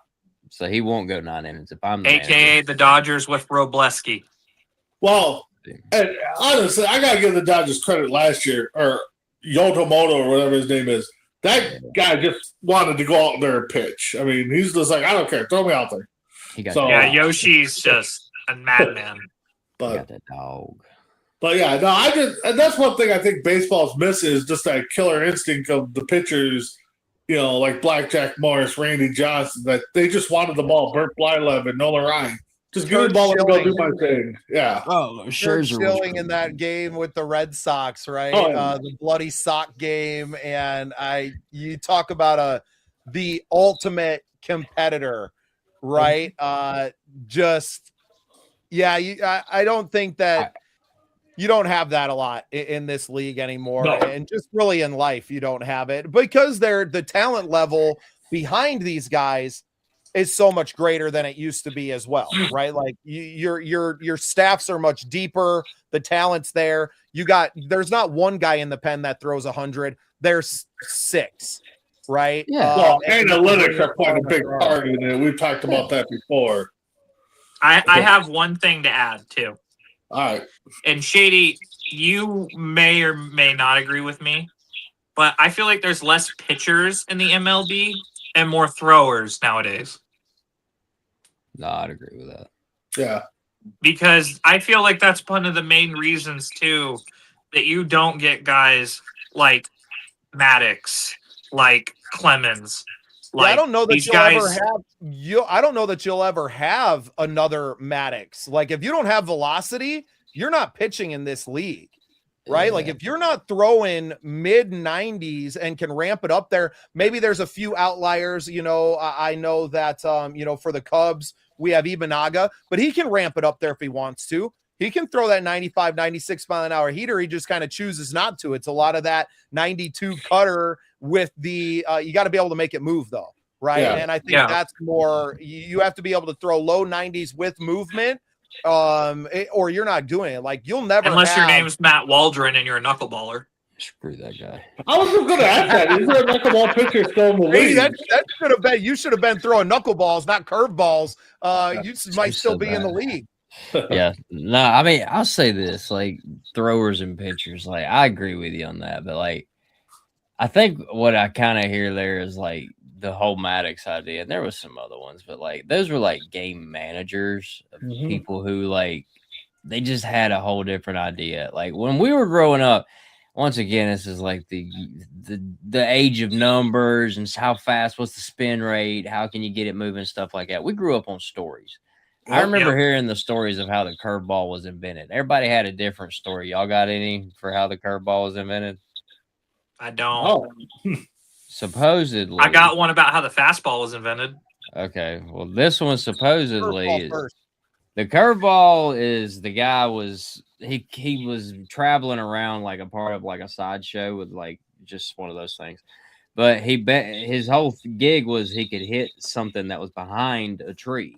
So he won't go 9 innings if I'm the AKA manager. The Dodgers with Robleski. Well, and honestly, I gotta give the Dodgers credit last year, or Yotomoto or whatever his name is. That guy just wanted to go out there and pitch. I mean, he's just like, I don't care. Throw me out there. Yoshi's just a madman. But he got that dog. But yeah, no, and that's one thing I think baseball's missing is just that killer instinct of the pitchers, like Blackjack Morris, Randy Johnson, that they just wanted the ball. Burt Blylev and Nolan Ryan. Just give me the ball and go do my thing. Yeah. Oh, Scherzer chilling in that game with the Red Sox, right? Oh. The bloody sock game. And you talk about the ultimate competitor, right? I don't think that you don't have that a lot in this league anymore. No. And just really in life, you don't have it because the talent level behind these guys is so much greater than it used to be as well, right? Like your staffs are much deeper. The talent's there. There's not one guy in the pen that throws 100. There's 6, right? Yeah. Well, analytics are quite a big part in it. We've talked about that before. I have one thing to add too. All right. And Shady, you may or may not agree with me, but I feel like there's less pitchers in the MLB and more throwers nowadays. No, I'd agree with that. Yeah. Because I feel like that's one of the main reasons too that you don't get guys like Maddox, like Clemens. I don't know that I don't know that you'll ever have another Maddox. Like if you don't have velocity, you're not pitching in this league. Right? Yeah. Like if you're not throwing mid 90s and can ramp it up there, maybe there's a few outliers. I know that, for the Cubs, we have Ibanaga, but he can ramp it up there if he wants to. He can throw that 95, 96 mile an hour heater. He just kind of chooses not to. It's a lot of that 92 cutter with you got to be able to make it move though. Right. Yeah. And I think that's more, you have to be able to throw low 90s with movement. Or you're not doing it. Like you'll never unless your name's Matt Waldron and you're a knuckleballer. Screw that guy. I was just going to ask that. Is there a knuckleball pitcher still in the league? That should have been. You should have been throwing knuckleballs, not curveballs. You might still be in the league. Yeah. No, I mean, I'll say this: like throwers and pitchers. Like I agree with you on that, but like I think what I kind of hear there is like the whole Maddox idea, and there was some other ones, but like those were like game managers, people who like they just had a whole different idea. Like when we were growing up, once again, this is like the age of numbers and how fast, what's the spin rate, how can you get it moving, stuff like that. We grew up on stories. I remember hearing the stories of how the curveball was invented. Everybody had a different story. Y'all got any for how the curveball was invented? I don't. Oh. Supposedly, I got one about how the fastball was invented. Okay, well, this one supposedly the curveball is the guy was he was traveling around like a part of like a sideshow with like just one of those things, but his whole gig was he could hit something that was behind a tree.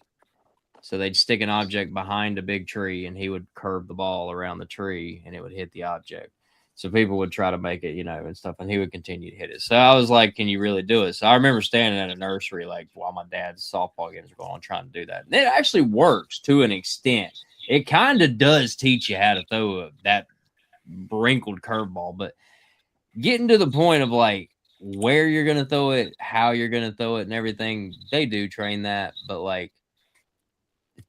So they'd stick an object behind a big tree, and he would curve the ball around the tree, and it would hit the object. So people would try to make it, and stuff, and he would continue to hit it. So I was like, can you really do it? So I remember standing at a nursery, like, while my dad's softball games were going on, trying to do that. And it actually works to an extent. It kind of does teach you how to throw that wrinkled curveball. But getting to the point of, like, where you're going to throw it, how you're going to throw it, and everything, they do train that. But, like,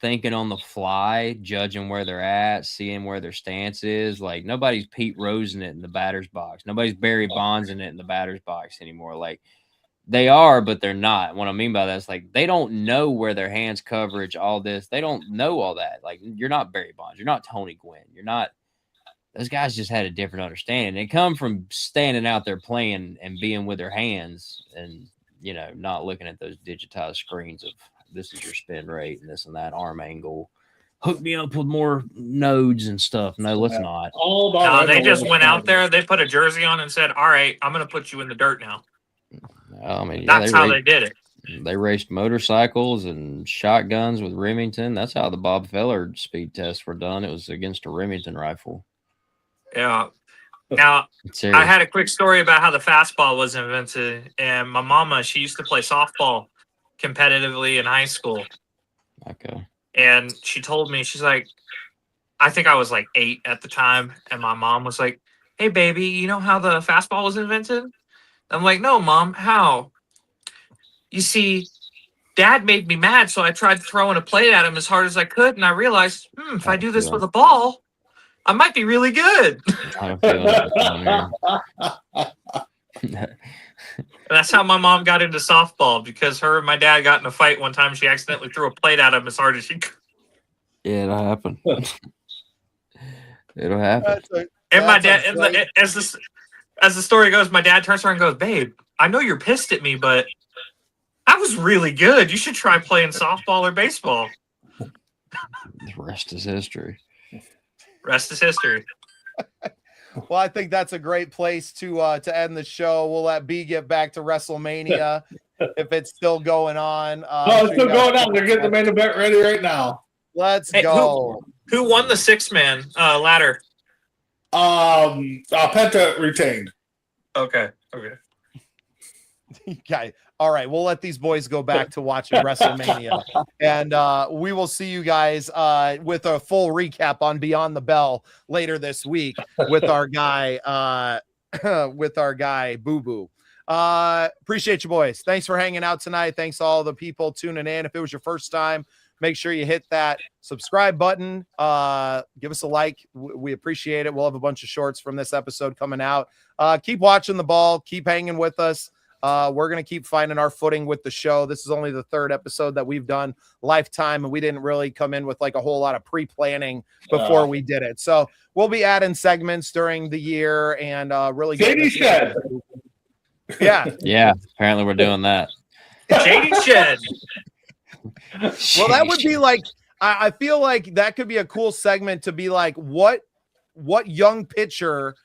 thinking on the fly, judging where they're at, seeing where their stance is. Like nobody's Pete Rosing it in the batter's box. Nobody's Barry Bondsing it in the batter's box anymore. Like they are, but they're not. What I mean by that is like they don't know where their hands coverage, all this. They don't know all that. Like you're not Barry Bonds. You're not Tony Gwynn. You're not. Those guys just had a different understanding. They come from standing out there playing and being with their hands and, not looking at those digitized screens of this is your spin rate and this and that arm angle. Hook me up with more nodes and stuff. No, let's not. No, they just went out there. They put a jersey on and said, all right, I'm going to put you in the dirt now. I mean, that's how they did it. They raced motorcycles and shotguns with Remington. That's how the Bob Feller speed tests were done. It was against a Remington rifle. Yeah. Now, I had a quick story about how the fastball was invented. And my mama, she used to play softball competitively in high school. Okay. And she told me, she's like, I think I was like 8 at the time. And my mom was like, hey, baby, you know how the fastball was invented? I'm like, no, Mom, how? You see, Dad made me mad, so I tried throwing a plate at him as hard as I could. And I realized, if I do this with a ball, I might be really good. I have a feeling it's on here. That's how my mom got into softball, because her and my dad got in a fight one time. She accidentally threw a plate at him as hard as she could. Yeah, it'll happen. It'll happen. And my dad, as the story goes, my dad turns around and goes, "Babe, I know you're pissed at me, but I was really good. You should try playing softball or baseball." The rest is history. Rest is history. Well, I think that's a great place to end the show. We'll let B get back to WrestleMania if it's still going on. It's still going on. They're getting the main event ready right now. Let's go. Who won the 6-man ladder? Penta retained. Okay. Okay. All right. We'll let these boys go back to watching WrestleMania. And we will see you guys with a full recap on Beyond the Bell later this week with our guy, Boo Boo. Appreciate you boys. Thanks for hanging out tonight. Thanks to all the people tuning in. If it was your first time, make sure you hit that subscribe button. Give us a like. We appreciate it. We'll have a bunch of shorts from this episode coming out. Keep watching the ball. Keep hanging with us. We're going to keep finding our footing with the show. This is only the 3rd episode that we've done lifetime, and we didn't really come in with like a whole lot of pre-planning before we did it. So we'll be adding segments during the year and really Shady Shed. Yeah. Apparently we're doing that. Shady Shed. Well, that would be like, I feel like that could be a cool segment to be like, what young pitcher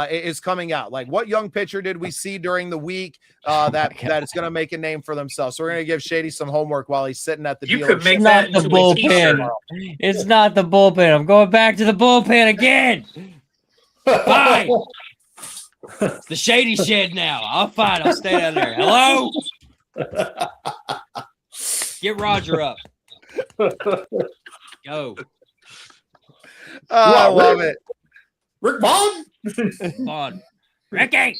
is coming out? Like, what young pitcher did we see during the week that is going to make a name for themselves? So we're going to give Shady some homework while he's sitting at the dealership. Could make Not that the bullpen. It's not the bullpen. I'm going back to the bullpen again. Fine. It's the Shady Shed now. I'll stay down there. Hello? Get Roger up. Go. I love it. Rick Bond? Bond. Ricky.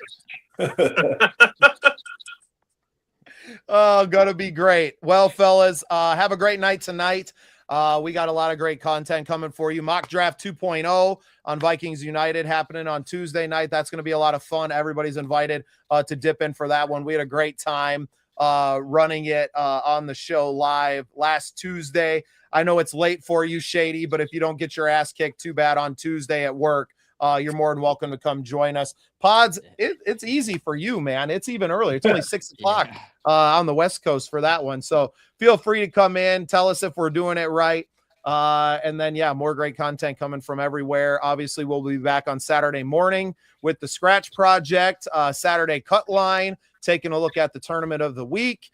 Oh, gonna be great. Well, fellas, have a great night tonight. We got a lot of great content coming for you. Mock Draft 2.0 on Vikings United happening on Tuesday night. That's going to be a lot of fun. Everybody's invited to dip in for that one. We had a great time running it on the show live last Tuesday. I know it's late for you, Shady, but if you don't get your ass kicked too bad on Tuesday at work, you're more than welcome to come join us. Pods, it's easy for you, man. It's even early. It's only 6 o'clock on the West Coast for that one. So feel free to come in. Tell us if we're doing it right. And then, more great content coming from everywhere. Obviously, we'll be back on Saturday morning with the Scratch Project, Saturday Cut Line, taking a look at the tournament of the week,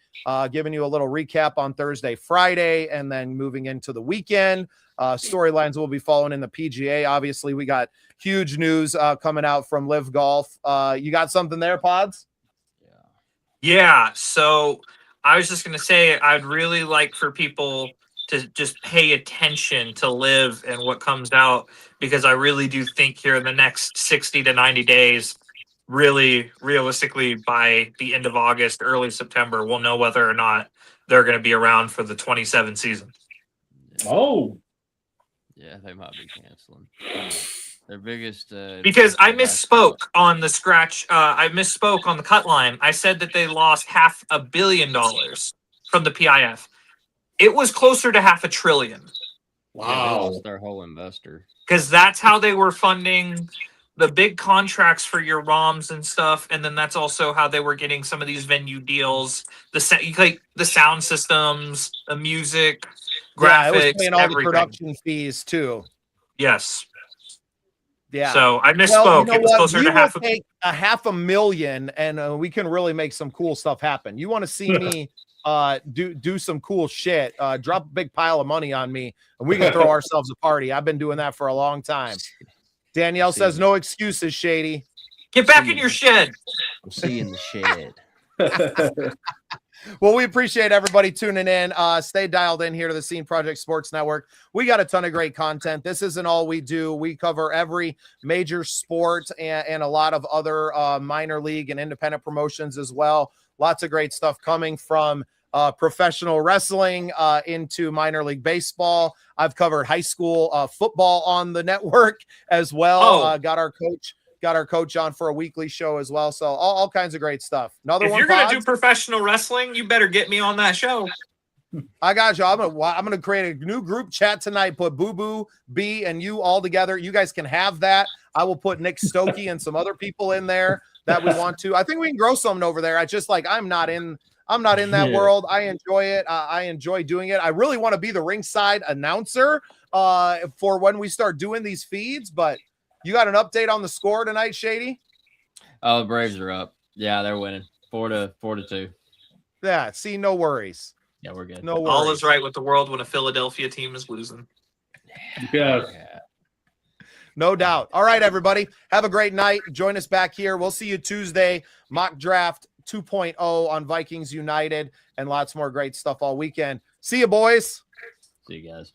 giving you a little recap on Thursday, Friday, and then moving into the weekend. Storylines will be following in the PGA. Obviously, we got huge news coming out from Live Golf. You got something there, Pods? Yeah. So I was just going to say, I'd really like for people to just pay attention to Live and what comes out, because I really do think here in the next 60 to 90 days, really realistically by the end of August, early September, we'll know whether or not they're going to be around for the 27 season. Oh. Yeah, they might be canceling. Their biggest because I misspoke on the Scratch. I misspoke on the Cut Line. I said that they lost $500 million from the PIF. It was closer to $500 billion. Wow, yeah, they lost their whole investor. Because that's how they were funding the big contracts for your ROMs and stuff, and then that's also how they were getting some of these venue deals, the sound systems, the music, graphics, it was paying all everything. the production fees too. Yes. Yeah. So I misspoke. Well, you know it was what? closer We to will take $500,000, and we can really make some cool stuff happen. You want to see me do some cool shit? Drop a big pile of money on me, and we can throw ourselves a party. I've been doing that for a long time. Danielle says no excuses, Shady. Get back in your shed. We'll see you in the shed. Well, we appreciate everybody tuning in. Stay dialed in here to the Scene Project Sports Network. We got a ton of great content. This isn't all we do. We cover every major sport and a lot of other minor league and independent promotions as well. Lots of great stuff coming from professional wrestling into minor league baseball. I've covered high school football on the network as well. Got our coach on for a weekly show as well. So all kinds of great stuff. Another If one, you're going to Pods? do professional wrestling, you better get me on that show. I got you. I'm gonna create a new group chat tonight. Put Boo Boo, B, and you all together. You guys can have that. I will put Nick Stokey and some other people in there that we want to. I think we can grow something over there. I just I'm not in that world. I enjoy it. I enjoy doing it. I really want to be the ringside announcer for when we start doing these feeds. But you got an update on the score tonight, Shady? Oh, the Braves are up. Yeah, they're winning 4-2. Yeah. See, no worries. Yeah, we're good. No worries. All is right with the world when a Philadelphia team is losing. Yes. Yeah. No doubt. All right, everybody. Have a great night. Join us back here. We'll see you Tuesday. Mock Draft 2.0 on Vikings United and lots more great stuff all weekend. See you, boys. See you guys.